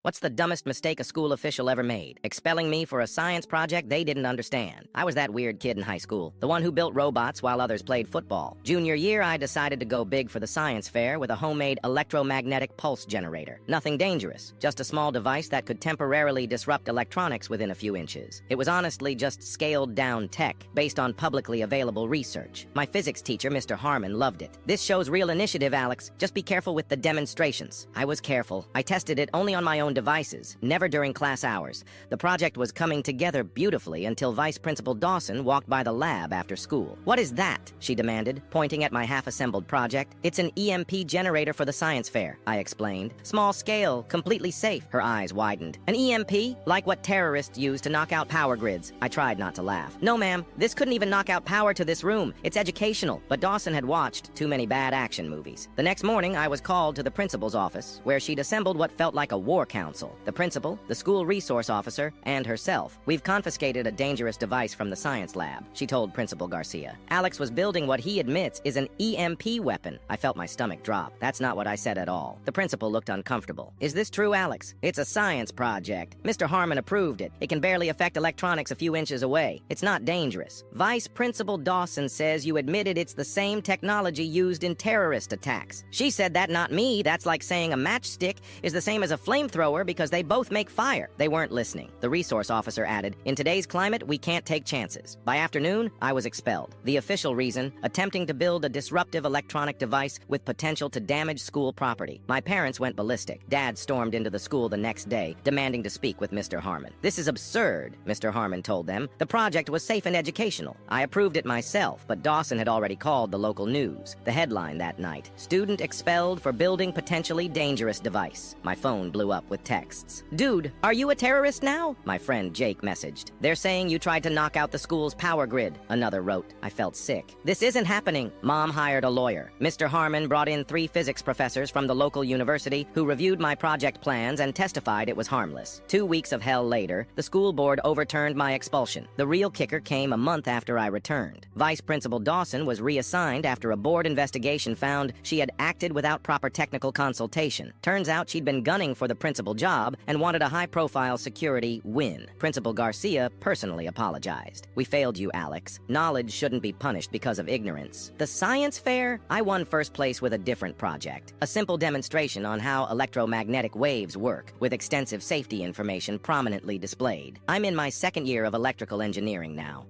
What's the dumbest mistake a school official ever made? Expelling me for a science project they didn't understand. I was that weird kid in high school, the one who built robots while others played football. Junior year, I decided to go big for the science fair with a homemade electromagnetic pulse generator. Nothing dangerous, just a small device that could temporarily disrupt electronics within a few inches. It was honestly just scaled-down tech, based on publicly available research. My physics teacher, Mr. Harmon, loved it. "This shows real initiative, Alex. Just be careful with the demonstrations." I was careful. I tested it only on my own devices, never during class hours. The project was coming together beautifully until Vice Principal Dawson walked by the lab after school. "What is that?" she demanded, pointing at my half-assembled project. "It's an EMP generator for the science fair," I explained. "Small scale, completely safe." Her eyes widened. "An EMP? Like what terrorists use to knock out power grids." I tried not to laugh. "No, ma'am. This couldn't even knock out power to this room. It's educational." But Dawson had watched too many bad action movies. The next morning, I was called to the principal's office, where she'd assembled what felt like a war council. The principal, the school resource officer, and herself. "We've confiscated a dangerous device from the science lab," she told Principal Garcia. "Alex was building what he admits is an EMP weapon." I felt my stomach drop. "That's not what I said at all." The principal looked uncomfortable. "Is this true, Alex? It's a science project. Mr. Harmon approved it. It can barely affect electronics a few inches away. It's not dangerous." "Vice Principal Dawson says you admitted it's the same technology used in terrorist attacks." "She said that, not me. That's like saying a matchstick is the same as a flamethrower because they both make fire." They weren't listening. The resource officer added, "In today's climate, we can't take chances." By afternoon, I was expelled. The official reason, attempting to build a disruptive electronic device with potential to damage school property. My parents went ballistic. Dad stormed into the school the next day, demanding to speak with Mr. Harmon. "This is absurd," Mr. Harmon told them. "The project was safe and educational. I approved it myself, but Dawson had already called the local news." The headline that night, "Student expelled for building potentially dangerous device." My phone blew up with texts. "Dude, are you a terrorist now?" my friend Jake messaged. "They're saying you tried to knock out the school's power grid," another wrote. I felt sick. "This isn't happening." Mom hired a lawyer. Mr. Harmon brought in 3 physics professors from the local university who reviewed my project plans and testified it was harmless. 2 weeks of hell later, the school board overturned my expulsion. The real kicker came a month after I returned. Vice Principal Dawson was reassigned after a board investigation found she had acted without proper technical consultation. Turns out she'd been gunning for the principal job and wanted a high-profile security win. Principal Garcia personally apologized. "We failed you, Alex. Knowledge shouldn't be punished because of ignorance." The science fair? I won first place with a different project. A simple demonstration on how electromagnetic waves work, with extensive safety information prominently displayed. I'm in my second year of electrical engineering now.